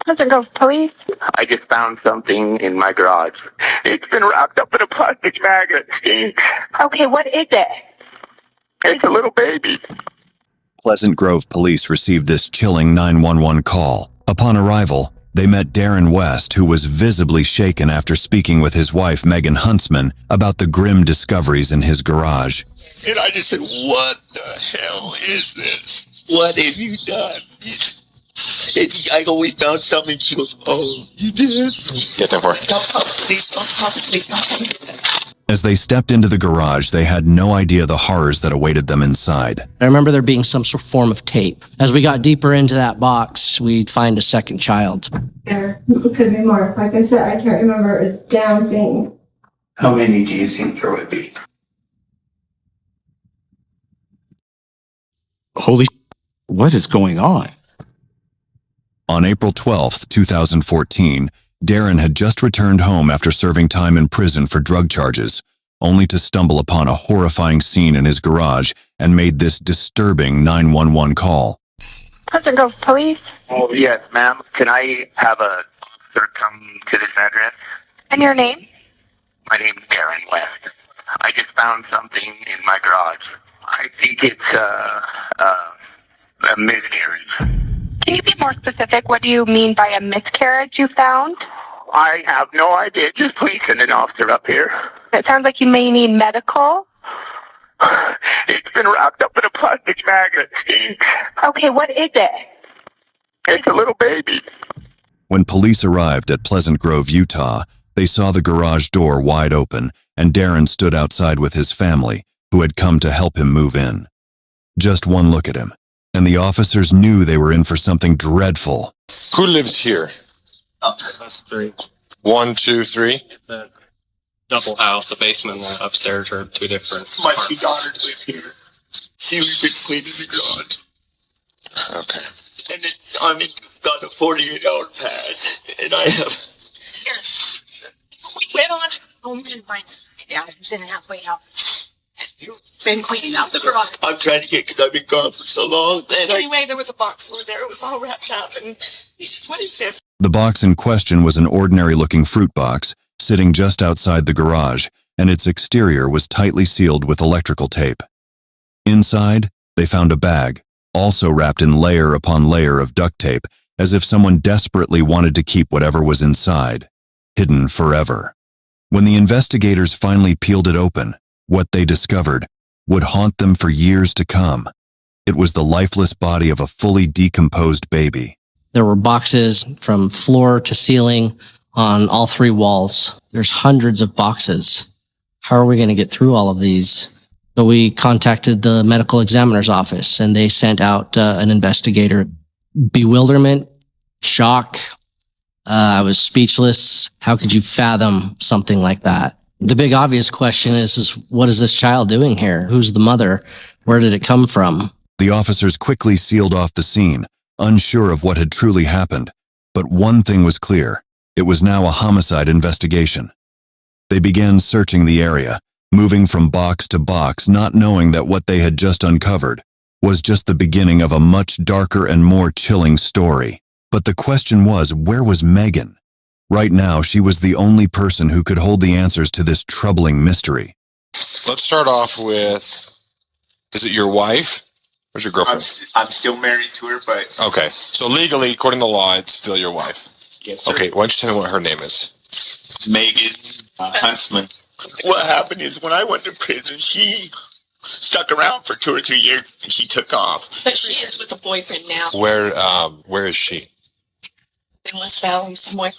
Pleasant Grove Police. I just found something in my garage. It's been wrapped up in a plastic magnet. Okay, what is it? It's a little baby. Pleasant Grove Police received this chilling 911 call. Upon arrival, they met Darren West, who was visibly shaken after speaking with his wife, Megan Huntsman, about the grim discoveries in his garage. And I just said, what the hell is this? What have you done? I always found something. She goes, oh, you did? Get there for it. Don't post, please. Don't post, please. Don't. As they stepped into the garage, they had no idea the horrors that awaited them inside. I remember there being some sort of form of tape. As we got deeper into that box, we'd find a second child. There could be more. Like I said, I can't remember a damn thing. How many do you think there would be? Holy, what is going on? On April 12, 2014, Darren had just returned home after serving time in prison for drug charges, only to stumble upon a horrifying scene in his garage and made this disturbing 911 call. Pleasant Grove Police. Oh, yes, ma'am. Can I have a officer come to this address? And your name? My name's Darren West. I just found something in my garage. I think it's a miscarriage. Can you be more specific? What do you mean by a miscarriage you found? I have no idea. Just please send an officer up here. It sounds like you may need medical. It's been wrapped up in a plastic magnet. Okay, what is it? It's a little baby. When police arrived at Pleasant Grove, Utah, they saw the garage door wide open, and Darren stood outside with his family, who had come to help him move in. Just one look at him, and the officers knew they were in for something dreadful. Who lives here? Us three. 1, 2, 3. It's a double house. The basement and the upstairs are two different. My two daughters live here. See, we've been cleaning the garage. Okay. And then I'm got a 48-hour pass, and I have. We went on home and he's in a halfway house. Been cleaning out the garage. I'm trying to get, because I've been gone for so long. And Anyway, there was a box over there. It was all wrapped up. And he says, what is this? The box in question was an ordinary-looking fruit box, sitting just outside the garage, and its exterior was tightly sealed with electrical tape. Inside, they found a bag, also wrapped in layer upon layer of duct tape, as if someone desperately wanted to keep whatever was inside, hidden forever. When the investigators finally peeled it open, what they discovered would haunt them for years to come. It was the lifeless body of a fully decomposed baby. There were boxes from floor to ceiling on all three walls. There's hundreds of boxes. How are we going to get through all of these? So we contacted the medical examiner's office, and they sent out an investigator. Bewilderment, shock. I was speechless. How could you fathom something like that? The big obvious question is what is this child doing here? Who's the mother? Where did it come from? The officers quickly sealed off the scene, unsure of what had truly happened. But one thing was clear. It was now a homicide investigation. They began searching the area, moving from box to box, not knowing that what they had just uncovered was just the beginning of a much darker and more chilling story. But the question was, where was Megan? Right now, she was the only person who could hold the answers to this troubling mystery. Let's start off with, is it your wife or your girlfriend? I'm still married to her, but. Okay, so legally, according to the law, it's still your wife. Yes, sir. Okay, why don't you tell me what her name is? Megan Huntsman. What happened is when I went to prison, she stuck around for 2 or 3 years and she took off. But she is with a boyfriend now. Where is she? In West Valley somewhere.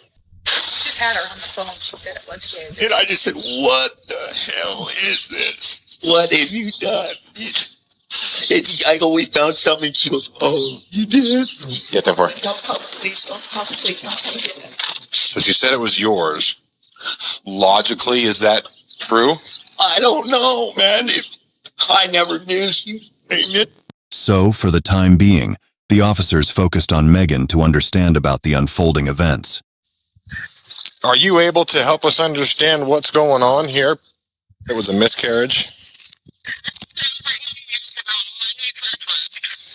Just had her on the phone. She said it was his. And I just said, what the hell is this? What have you done? I always found something. She goes, oh, you did? Get there for it. Don't post, please. Don't post, please. Don't. So she said it was yours. Logically, is that true? I don't know, man. I never knew she was pregnant. So, for the time being, the officers focused on Megan to understand about the unfolding events. Are you able to help us understand what's going on here? It was a miscarriage.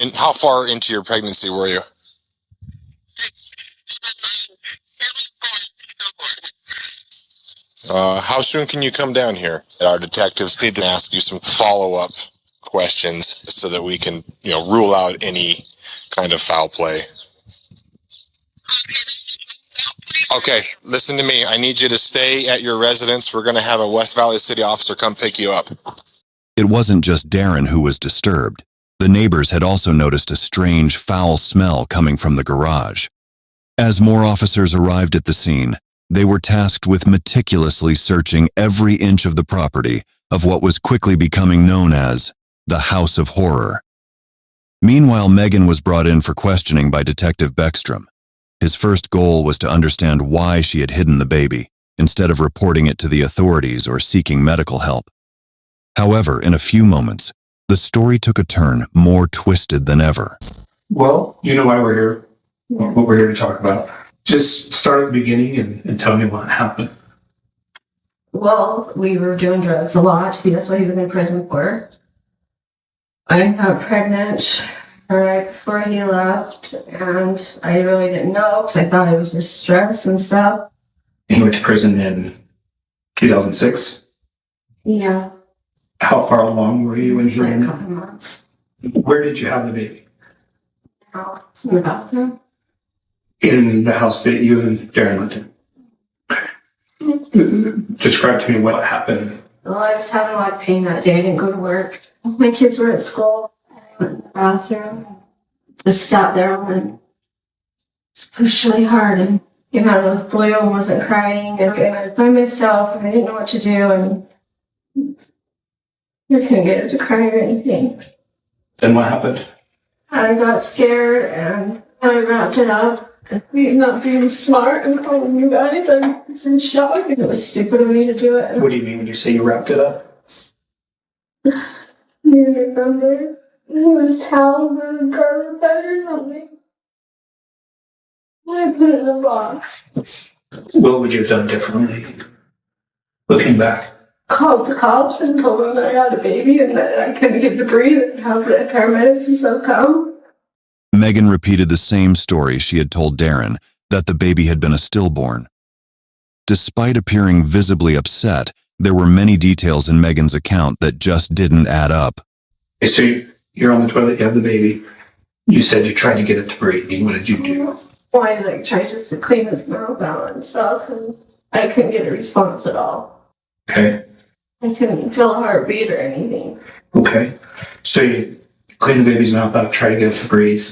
And how far into your pregnancy were you? How soon can you come down here? Our detectives need to ask you some follow-up questions so that we can, rule out any kind of foul play. Okay, listen to me. I need you to stay at your residence. We're going to have a West Valley City officer come pick you up. It wasn't just Darren who was disturbed. The neighbors had also noticed a strange, foul smell coming from the garage. As more officers arrived at the scene, they were tasked with meticulously searching every inch of the property of what was quickly becoming known as the House of Horror. Meanwhile, Megan was brought in for questioning by Detective Beckstrom. His first goal was to understand why she had hidden the baby, instead of reporting it to the authorities or seeking medical help. However, in a few moments, the story took a turn more twisted than ever. Well, you know why we're here, what we're here to talk about. Just start at the beginning and tell me what happened. Well, we were doing drugs a lot. That's what he was in prison for. I got pregnant right before he left, and I really didn't know because I thought it was just stress and stuff. And he went to prison in 2006? Yeah. How far along were you when he For a went? couple months. Where did you have the baby? In the bathroom. In the house that you and Darren lived in. Describe to me what happened. Well, I was having a lot of pain that day. I didn't go to work. My kids were at school. I went in the bathroom. Just sat there and just pushed really hard. And the boy wasn't crying. And I was by myself and I didn't know what to do. And I couldn't get it to cry or anything. Then what happened? I got scared and I wrapped it up. Not being smart and calling you guys, I was in shock. It was stupid of me to do it. What do you mean when you say you wrapped it up? You remember? It was towels or garment bag or something. I put it in a box. What would you have done differently? Looking back. Called the cops and told them that I had a baby and that I couldn't get to breathe and have the paramedics and stuff come. Megan repeated the same story she had told Darren, that the baby had been a stillborn. Despite appearing visibly upset, there were many details in Megan's account that just didn't add up. So you're on the toilet, you have the baby. You said you tried to get it to breathe. What did you do? Well, I tried just to clean his mouth out and stuff, and I couldn't get a response at all. Okay. I couldn't feel a heartbeat or anything. Okay. So you clean the baby's mouth out, try to get it to breathe.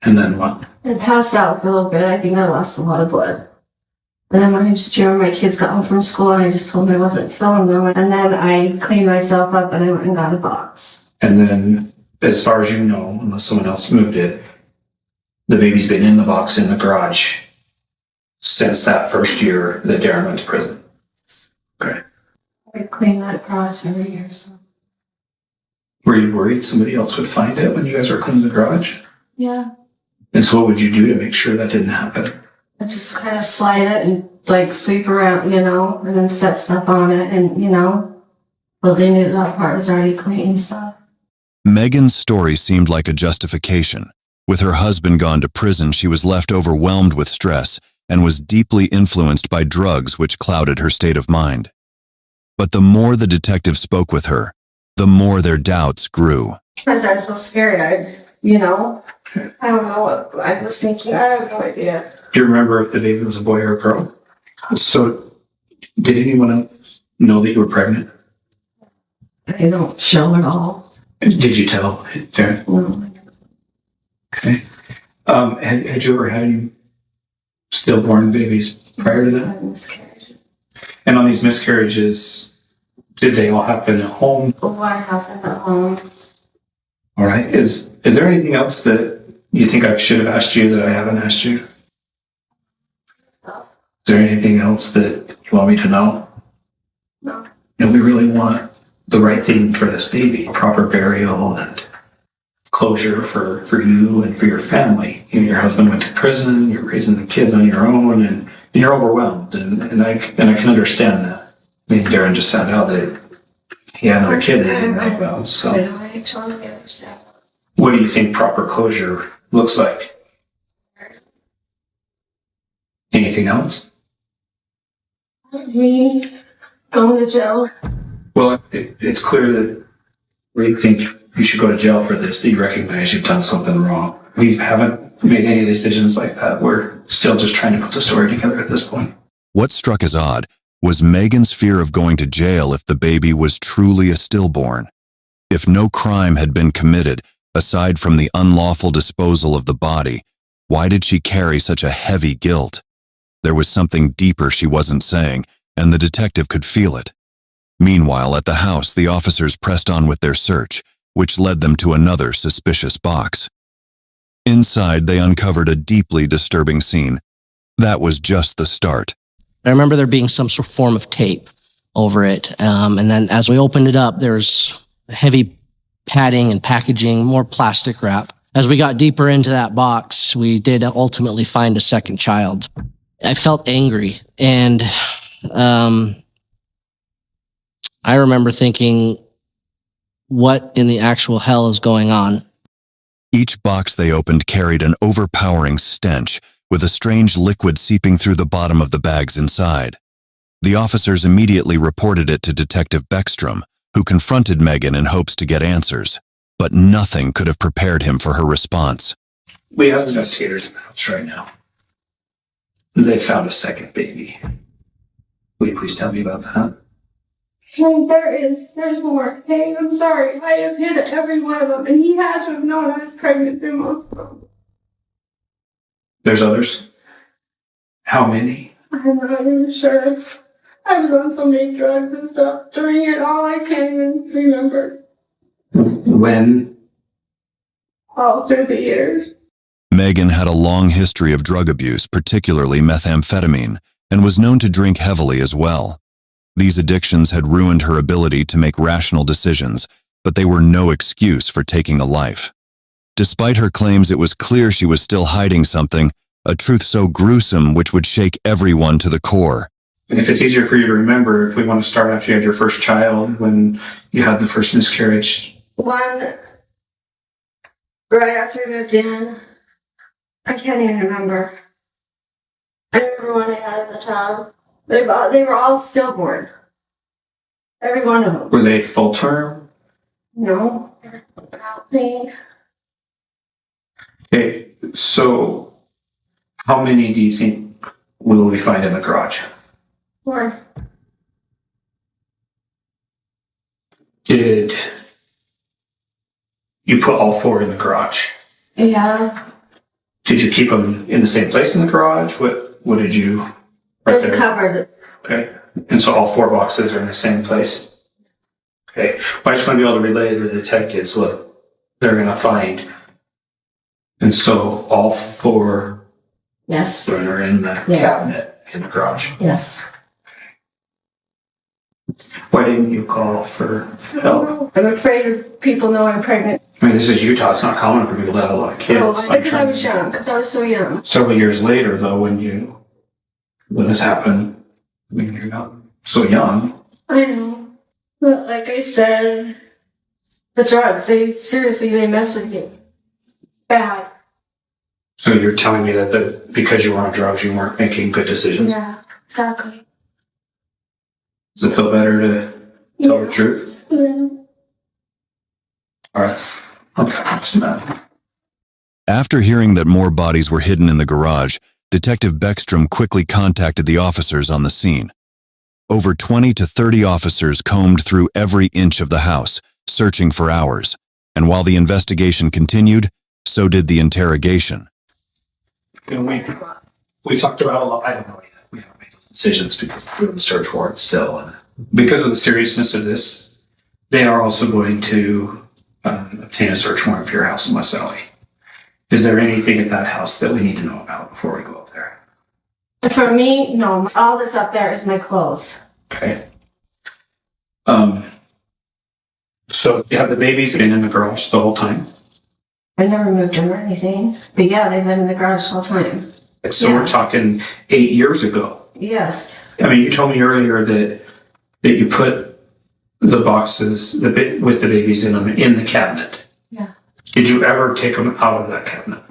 And then what? I passed out for a little bit. I think I lost a lot of blood. And then I just remember my kids got home from school and I just told them I wasn't feeling well. And then I cleaned myself up and I went and got a box. And then, as far as you know, unless someone else moved it, the baby's been in the box in the garage since that first year that Darren went to prison. Okay. I clean that garage every year. So. Were you worried somebody else would find it when you guys were cleaning the garage? Yeah. And so what would you do to make sure that didn't happen? I just kind of slide it and sweep around, and then set stuff on it and, well, they knew that part was already clean and stuff. Megan's story seemed like a justification. With her husband gone to prison, she was left overwhelmed with stress and was deeply influenced by drugs which clouded her state of mind. But the more the detective spoke with her, the more their doubts grew. Because I was so scared, I don't know what I was thinking. I have no idea. Do you remember if the baby was a boy or a girl? So, did anyone know that you were pregnant? I don't show at all. Did you tell Darren? No. Okay. Had you ever had any stillborn babies prior to that? Miscarriage. And on these miscarriages, did they all happen at home? What happened at home? All right. Is there anything else that you think I should have asked you that I haven't asked you? Is there anything else that you want me to know? No. And we really want the right thing for this baby, proper burial and closure for you and for your family. Your husband went to prison, you're raising the kids on your own, and you're overwhelmed, and I can understand that. I mean, Darren just found out that he had another kid that he didn't know about, so. I totally understand. What do you think proper closure looks like? Anything else? Me going to jail. Well, it's clear that we think you should go to jail for this, that you recognize you've done something wrong. We haven't made any decisions like that. We're still just trying to put the story together at this point. What struck as odd was Megan's fear of going to jail if the baby was truly a stillborn. If no crime had been committed, aside from the unlawful disposal of the body, why did she carry such a heavy guilt? There was something deeper she wasn't saying, and the detective could feel it. Meanwhile, at the house, the officers pressed on with their search, which led them to another suspicious box. Inside, they uncovered a deeply disturbing scene. That was just the start. I remember there being some sort of form of tape over it. And then as we opened it up, there's heavy padding and packaging, more plastic wrap. As we got deeper into that box, we did ultimately find a second child. I felt angry, and I remember thinking, what in the actual hell is going on? Each box they opened carried an overpowering stench, with a strange liquid seeping through the bottom of the bags inside. The officers immediately reported it to Detective Beckstrom, who confronted Megan in hopes to get answers, but nothing could have prepared him for her response. We have investigators in the house right now. They found a second baby. Will you please tell me about that? Hey, there's more. Hey, I'm sorry. I have hit every one of them, and he had to have known I was pregnant through most of them. There's others? How many? I'm not even sure. I was on so many drugs and stuff during it all. I can't even remember. When? All through the years. Megan had a long history of drug abuse, particularly methamphetamine, and was known to drink heavily as well. These addictions had ruined her ability to make rational decisions, but they were no excuse for taking a life. Despite her claims it was clear she was still hiding something, a truth so gruesome which would shake everyone to the core. And if it's easier for you to remember, if we want to start after you had your first child, when you had the first miscarriage. One, right after I moved in, I can't even remember. I remember when I had the child. They were all stillborn. Every one of them. Were they full term? No. Without pain. Okay, so how many do you think will we find in the garage? 4. Did you put all 4 in the garage? Yeah. Did you keep them in the same place in the garage? What did you? It was covered. Okay, and so all 4 boxes are in the same place. Okay, well, I just want to be able to relay to the detectives what they're going to find. And so all 4 Yes. are in the cabinet in the garage. Yes. Why didn't you call for help? I'm afraid of people know I'm pregnant. I mean, this is Utah. It's not common for people to have a lot of kids. No, I'm because I was young. Because I was so young. Several years later, though, when this happened, when you're not so young. I know. But like I said, the drugs, they mess with you. Bad. So you're telling me that because you were on drugs, you weren't making good decisions? Yeah, exactly. Does it feel better to tell the truth? Yeah. All right. Okay, just a minute. After hearing that more bodies were hidden in the garage, Detective Beckstrom quickly contacted the officers on the scene. Over 20 to 30 officers combed through every inch of the house, searching for hours. And while the investigation continued, so did the interrogation. We talked about a lot. I don't know yet. We haven't made decisions because we're doing the search warrant still. And because of the seriousness of this, they are also going to obtain a search warrant for your house in West Valley. Is there anything at that house that we need to know about before we go up there? For me, no. All that's up there is my clothes. Okay. So you have the babies been in the garage the whole time? I never moved them or anything. But yeah, they've been in the garage the whole time. So we're talking 8 years ago. Yes. I mean, you told me earlier that you put the boxes with the babies in them in the cabinet. Yeah. Did you ever take them out of that cabinet?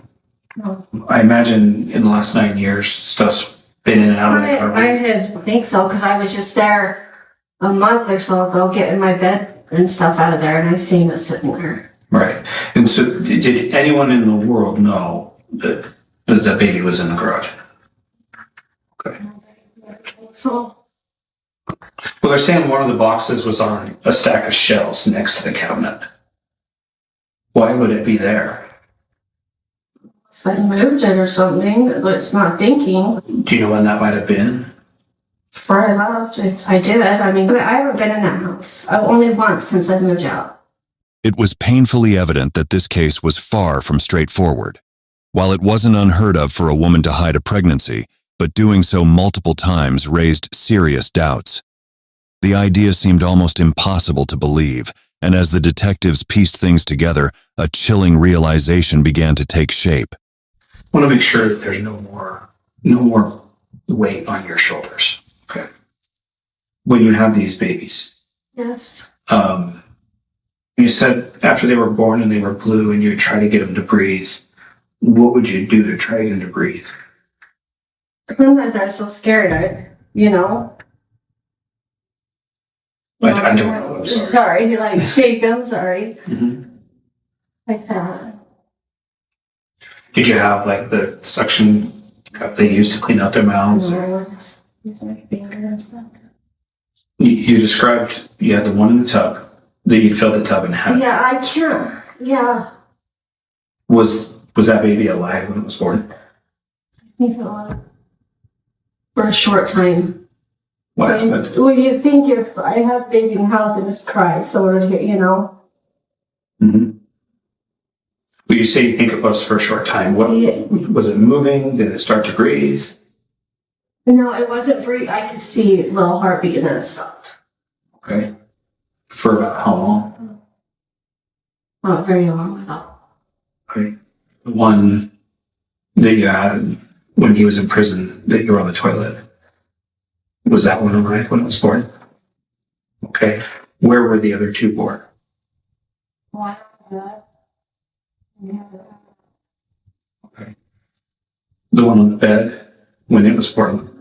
No. I imagine in the last 9 years, stuff's been in and out of the car? I didn't think so, because I was just there a month or so ago getting my bed and stuff out of there, and I seen it sitting there. Right. And so did anyone in the world know that that baby was in the garage? Okay. So, Well, they're saying one of the boxes was on a stack of shelves next to the cabinet. Why would it be there? it's like moved it or something, but it's not thinking. Do you know when that might have been? Before I left, I did. I mean, I haven't been in that house. Only once since I moved out. It was painfully evident that this case was far from straightforward. While it wasn't unheard of for a woman to hide a pregnancy, but doing so multiple times raised serious doubts. The idea seemed almost impossible to believe, and as the detectives pieced things together, a chilling realization began to take shape. I want to make sure that there's no more weight on your shoulders. Okay. When you have these babies, Yes. you said after they were born and they were blue and you try to get them to breathe, what would you do to try to get them to breathe? Sometimes I was so scared, I I don't know. I'm sorry. Sorry, you like shake them, sorry. Mhm. Like that. Did you have like the suction cup they used to clean out their mouths? Use my finger and stuff. You described you had the one in the tub that you filled the tub and had. Yeah, I can't. Yeah. Was that baby alive when it was born? I think it was. For a short time. What happened? Well, you think if I have baby in the house, I just cry, so Mm-hmm. Well, you say you think it was for a short time. What Yeah. was it moving? Did it start to breathe? No, it wasn't breathe. I could see a little heartbeat and then it stopped. Okay. For about how long? Not very long at all. Okay. The one that you had when he was in prison that you were on the toilet. Was that one alive when it was born? Okay. Where were the other two born? Okay. The one on the bed when it was born.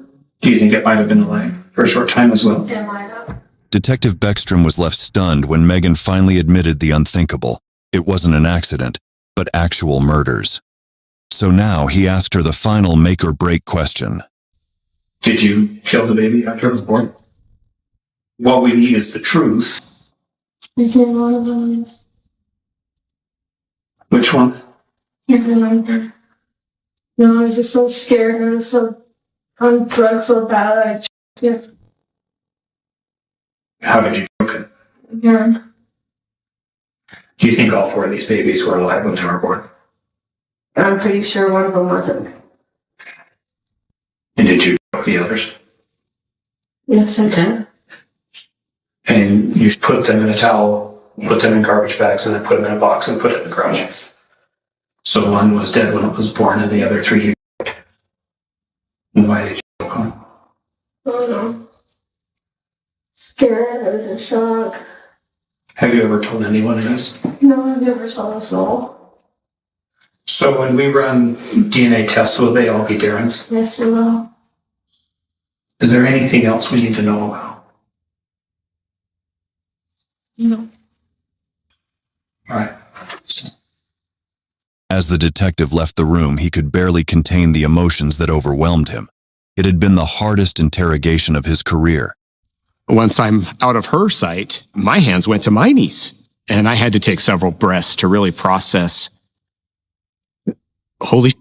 Do you think it might have been alive for a short time as well? It might have. Detective Beckstrom was left stunned when Megan finally admitted the unthinkable. It wasn't an accident, but actual murders. So now he asked her the final make-or-break question. Did you kill the baby after it was born? What we need is the truth. I did one of those. Which one? Can't remember. No, I was just so scared. I was so on drugs so bad. How did you choke it? Yeah. Do you think all four of these babies were alive when they were born? I'm pretty sure one of them wasn't. And did you choke the others? Yes, I did. And you put them in a towel, put them in garbage bags, and then put them in a box and put it in the garage. Yes. So one was dead when it was born, and the other three you choked. And why did you choke them? Oh no. Scared. I was in shock. Have you ever told anyone this? No, I've never told a soul. So when we run DNA tests, will they all be Darren's? Yes, I will. Is there anything else we need to know about? No. All right. As the detective left the room, he could barely contain the emotions that overwhelmed him. It had been the hardest interrogation of his career. Once I'm out of her sight, my hands went to my knees, and I had to take several breaths to really process. Holy,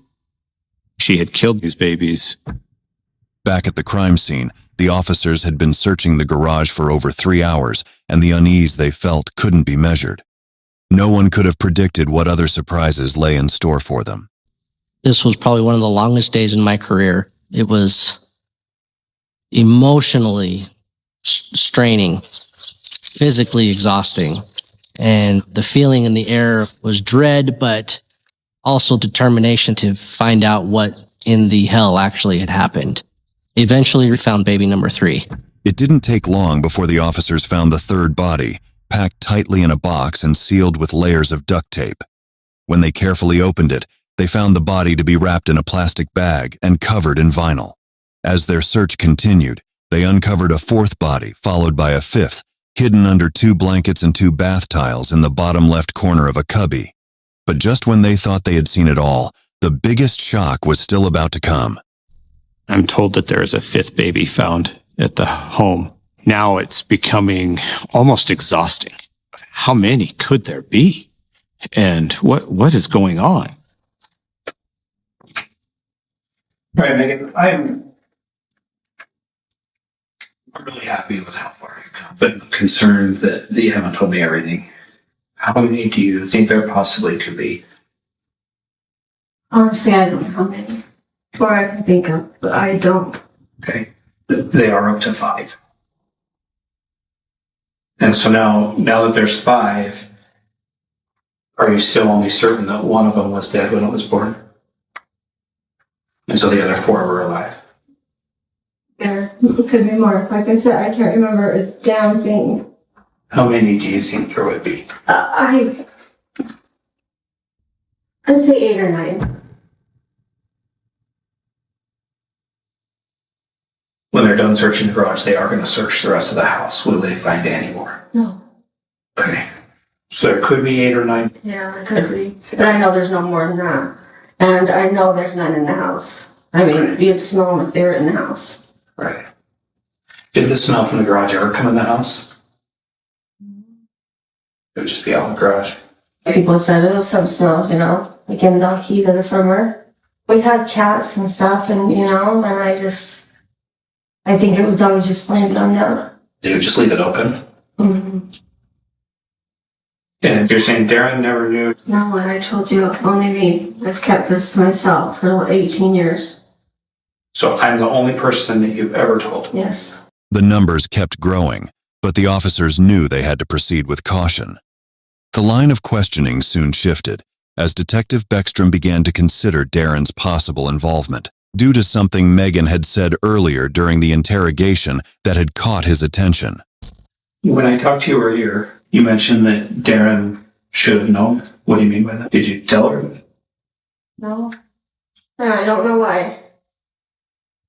she had killed these babies. Back at the crime scene, the officers had been searching the garage for over 3 hours, and the unease they felt couldn't be measured. No one could have predicted what other surprises lay in store for them. This was probably one of the longest days in my career. It was emotionally straining, physically exhausting, and the feeling in the air was dread, but also determination to find out what in the hell actually had happened. Eventually, we found baby number 3. It didn't take long before the officers found the third body, packed tightly in a box and sealed with layers of duct tape. When they carefully opened it, they found the body to be wrapped in a plastic bag and covered in vinyl. As their search continued, they uncovered a fourth body, followed by a fifth, hidden under 2 blankets and 2 bath tiles in the bottom left corner of a cubby. But just when they thought they had seen it all, the biggest shock was still about to come. I'm told that there is a 5th baby found at the home. Now it's becoming almost exhausting. How many could there be? And what is going on? All right, Megan, I'm really happy with how far you've come, but concerned that you haven't told me everything. How many do you think there possibly could be? Honestly, I don't know how many. Or I can think of, but I don't. Okay. They are up to 5. And so now that there's 5, are you still only certain that one of them was dead when it was born? And so the other 4 were alive? There could be more. Like I said, I can't remember a damn thing. How many do you think there would be? I'd say 8 or 9. When they're done searching the garage, they are going to search the rest of the house. Will they find any more? No. Okay. So there could be 8 or 9? Yeah, there could be. But I know there's no more than that. And I know there's none in the house. I mean, you'd smell them if they were in the house. Right. Did the smell from the garage ever come in the house? It would just be out in the garage. People said it was some smell, like in the heat of the summer. We had cats and stuff, and and I think it was always just blamed on that. They would just leave it open? Mm-hmm. And you're saying Darren never knew? No, and I told you, only me. I've kept this to myself for 18 years. So I'm the only person that you've ever told? Yes. The numbers kept growing, but the officers knew they had to proceed with caution. The line of questioning soon shifted, as Detective Beckstrom began to consider Darren's possible involvement, due to something Megan had said earlier during the interrogation that had caught his attention. When I talked to you earlier, you mentioned that Darren should have known. What do you mean by that? Did you tell her? No. I don't know why.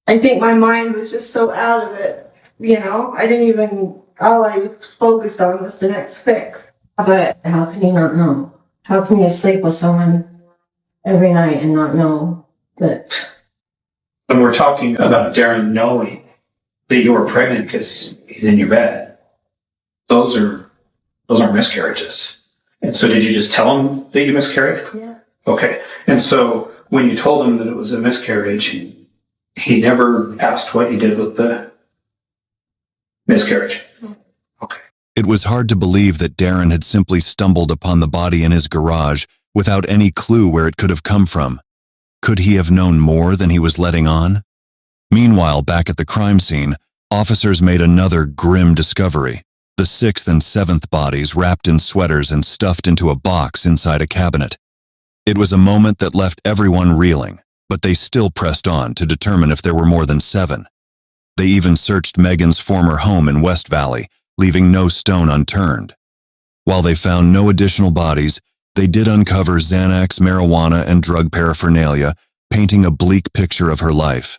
I think my mind was just so out of it. I didn't even, all I focused on was the next fix. But how can you not know? How can you sleep with someone every night and not know that? And we're talking about Darren knowing that you were pregnant because he's in your bed. Those are miscarriages. And so did you just tell him that you miscarried? Yeah. Okay. And so when you told him that it was a miscarriage, he never asked what you did with the miscarriage? Okay. It was hard to believe that Darren had simply stumbled upon the body in his garage without any clue where it could have come from. Could he have known more than he was letting on? Meanwhile, back at the crime scene, officers made another grim discovery. The 6th and 7th bodies wrapped in sweaters and stuffed into a box inside a cabinet. It was a moment that left everyone reeling, but they still pressed on to determine if there were more than 7. They even searched Megan's former home in West Valley, leaving no stone unturned. While they found no additional bodies, they did uncover Xanax, marijuana, and drug paraphernalia, painting a bleak picture of her life.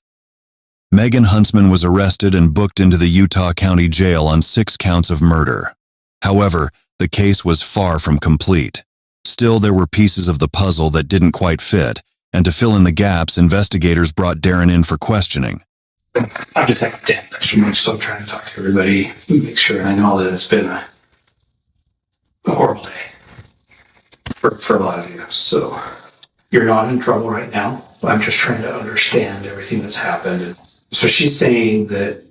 Megan Huntsman was arrested and booked into the Utah County Jail on 6 counts of murder. However, the case was far from complete. Still, there were pieces of the puzzle that didn't quite fit, and to fill in the gaps, investigators brought Darren in for questioning. I'm Detective Dan Beckstrom, so I'm trying to talk to everybody, make sure I know that it's been a horrible day for a lot of you. So you're not in trouble right now. I'm just trying to understand everything that's happened. So she's saying that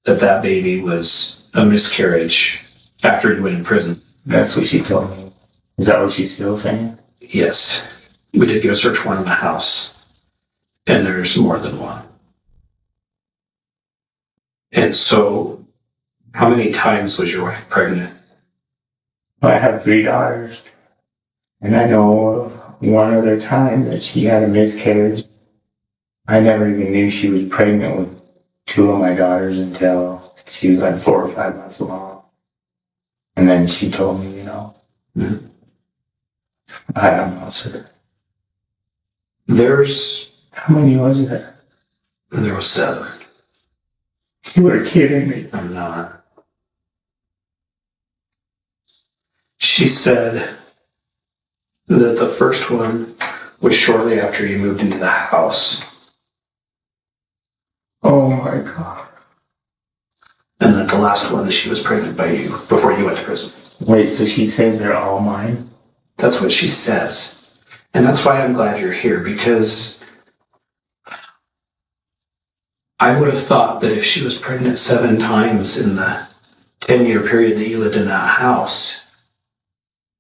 baby was a miscarriage after he went in prison. That's what she told me. Is that what she's still saying? Yes. We did get a search warrant in the house, and there's more than one. And so, how many times was your wife pregnant? I have 3 daughters, and I know one other time that she had a miscarriage. I never even knew she was pregnant with 2 of my daughters until she was like 4 or 5 months along. And then she told me, Mm-hmm. I don't know, sir. There's, how many was it? there was 7. You were kidding me. I'm not. She said that the first one was shortly after you moved into the house. Oh my God. And that the last one, she was pregnant by you before you went to prison. Wait, so she says they're all mine? That's what she says. And that's why I'm glad you're here, because I would have thought that if she was pregnant 7 times in the 10-year period that you lived in that house,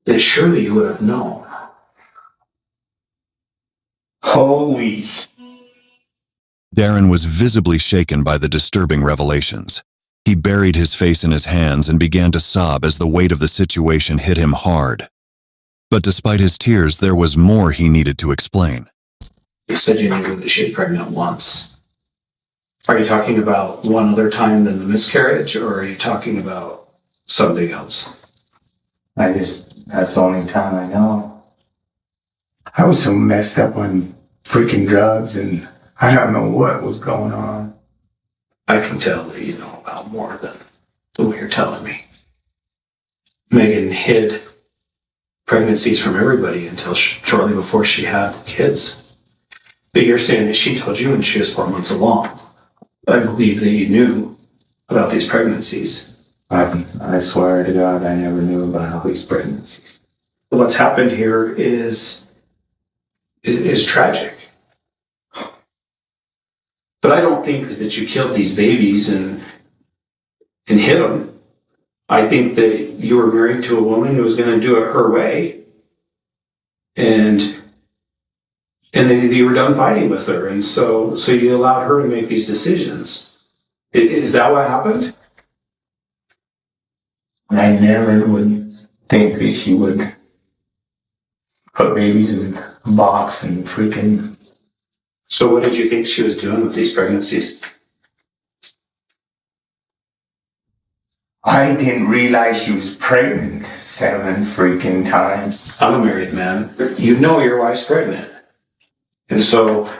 then surely you would have known. Holy Darren was visibly shaken by the disturbing revelations. He buried his face in his hands and began to sob as the weight of the situation hit him hard. But despite his tears, there was more he needed to explain. You said you knew that she was pregnant once. Are you talking about one other time than the miscarriage, or are you talking about something else? That's the only time I know. I was so messed up on freaking drugs and I don't know what was going on. I can tell that you know about more than what you're telling me. Megan hid pregnancies from everybody until shortly before she had kids. But you're saying that she told you when she was 4 months along. I believe that you knew about these pregnancies. I swear to God, I never knew about all these pregnancies. What's happened here is tragic. But I don't think that you killed these babies and hid them. I think that you were married to a woman who was going to do it her way, and then you were done fighting with her, and so you allowed her to make these decisions. Is that what happened? I never would think that she would put babies in a box and freaking... So what did you think she was doing with these pregnancies? I didn't realize she was pregnant 7 freaking times. I'm a married man. You know your wife's pregnant. And so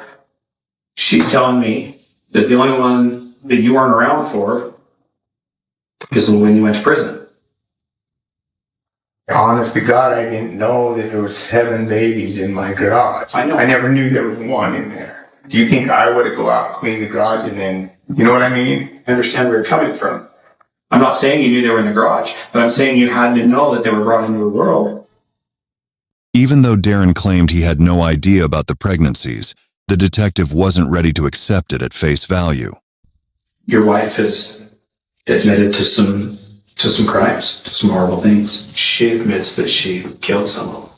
she's telling me that the only one that you weren't around for is when you went to prison. Honest to God, I didn't know that there were 7 babies in my garage. I know. I never knew there was 1 in there. Do you think I would have go out and clean the garage and then, you know what I mean? I understand where you're coming from. I'm not saying you knew they were in the garage, but I'm saying you had to know that they were brought into the world. Even though Darren claimed he had no idea about the pregnancies, the detective wasn't ready to accept it at face value. Your wife has admitted to some crimes, to some horrible things. She admits that she killed some of them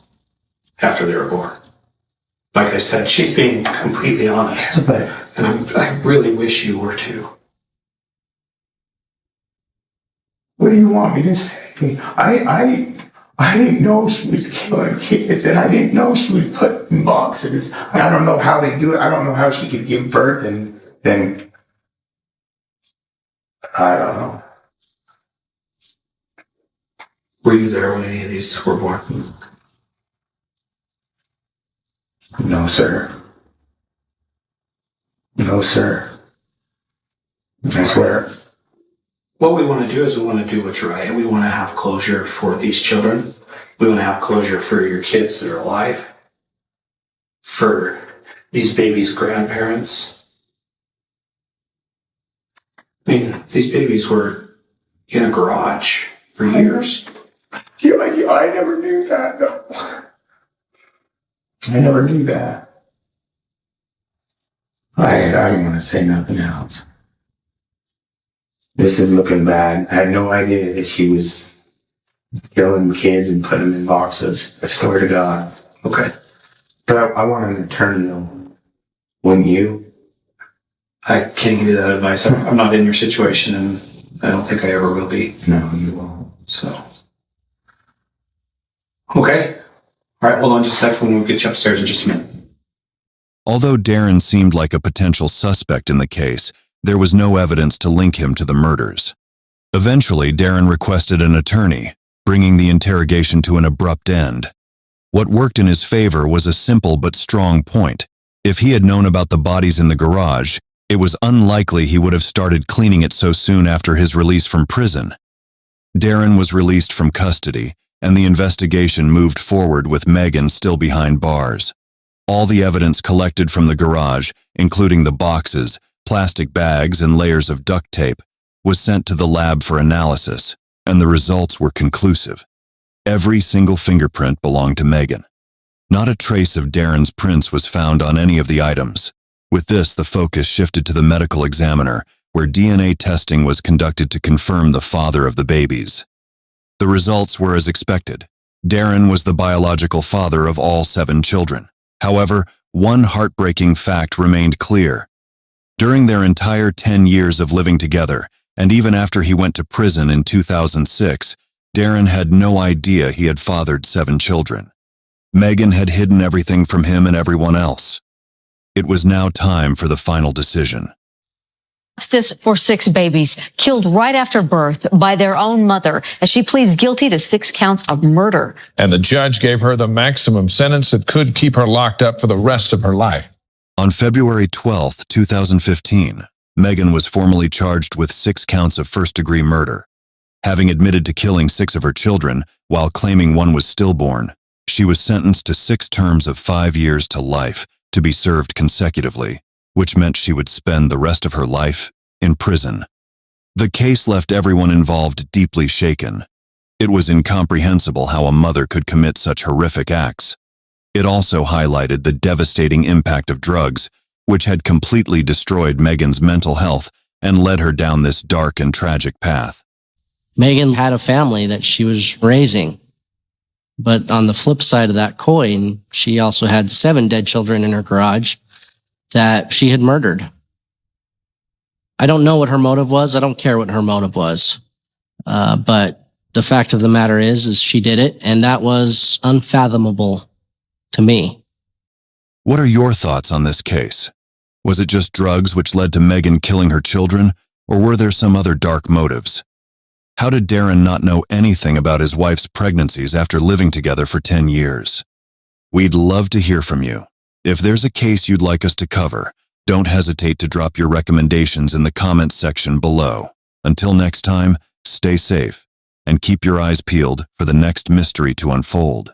after they were born. Like I said, she's being completely honest, and I really wish you were too. What do you want me to say? I didn't know she was killing kids, and I didn't know she was put in boxes. I don't know how they do it. I don't know how she could give birth and then... I don't know. Were you there when any of these were born? No, sir. No, sir. I swear. What we want to do is we want to do what's right. We want to have closure for these children. We want to have closure for your kids that are alive. For these babies' grandparents. I mean, these babies were in a garage for years. I never knew that. No. I never knew that. I don't want to say nothing else. This is looking bad. I had no idea that she was killing kids and putting them in boxes. I swear to God. Okay. But I want an attorney though. Wouldn't you? I can't give you that advice. I'm not in your situation, and I don't think I ever will be. No, you won't. So. Okay. All right, hold on just a second. We'll get you upstairs in just a minute. Although Darren seemed like a potential suspect in the case, there was no evidence to link him to the murders. Eventually, Darren requested an attorney, bringing the interrogation to an abrupt end. What worked in his favor was a simple but strong point. If he had known about the bodies in the garage, It was unlikely he would have started cleaning it so soon after his release from prison. Darren was released from custody, and the investigation moved forward with Megan still behind bars. All the evidence collected from the garage, including the boxes, plastic bags, and layers of duct tape, was sent to the lab for analysis, and the results were conclusive. Every single fingerprint belonged to Megan. Not a trace of Darren's prints was found on any of the items. With this, the focus shifted to the medical examiner, where DNA testing was conducted to confirm the father of the babies. The results were as expected. Darren was the biological father of all 7 children. However, one heartbreaking fact remained clear. During their entire 10 years of living together, and even after he went to prison in 2006, Darren had no idea he had fathered 7 children. Megan had hidden everything from him and everyone else. It was now time for the final decision. Justice for 6 babies killed right after birth by their own mother as she pleads guilty to 6 counts of murder. And the judge gave her the maximum sentence that could keep her locked up for the rest of her life. On February 12, 2015, Megan was formally charged with 6 counts of first-degree murder. Having admitted to killing 6 of her children while claiming one was stillborn, she was sentenced to 6 terms of 5 years to life to be served consecutively, which meant she would spend the rest of her life in prison. The case left everyone involved deeply shaken. It was incomprehensible how a mother could commit such horrific acts. It also highlighted the devastating impact of drugs, which had completely destroyed Megan's mental health and led her down this dark and tragic path. Megan had a family that she was raising. But on the flip side of that coin, she also had 7 dead children in her garage that she had murdered. I don't know what her motive was. I don't care what her motive was. But the fact of the matter is she did it, and that was unfathomable to me. What are your thoughts on this case? Was it just drugs which led to Megan killing her children, or were there some other dark motives? How did Darren not know anything about his wife's pregnancies after living together for 10 years? We'd love to hear from you. If there's a case you'd like us to cover, don't hesitate to drop your recommendations in the comments section below. Until next time, stay safe and keep your eyes peeled for the next mystery to unfold.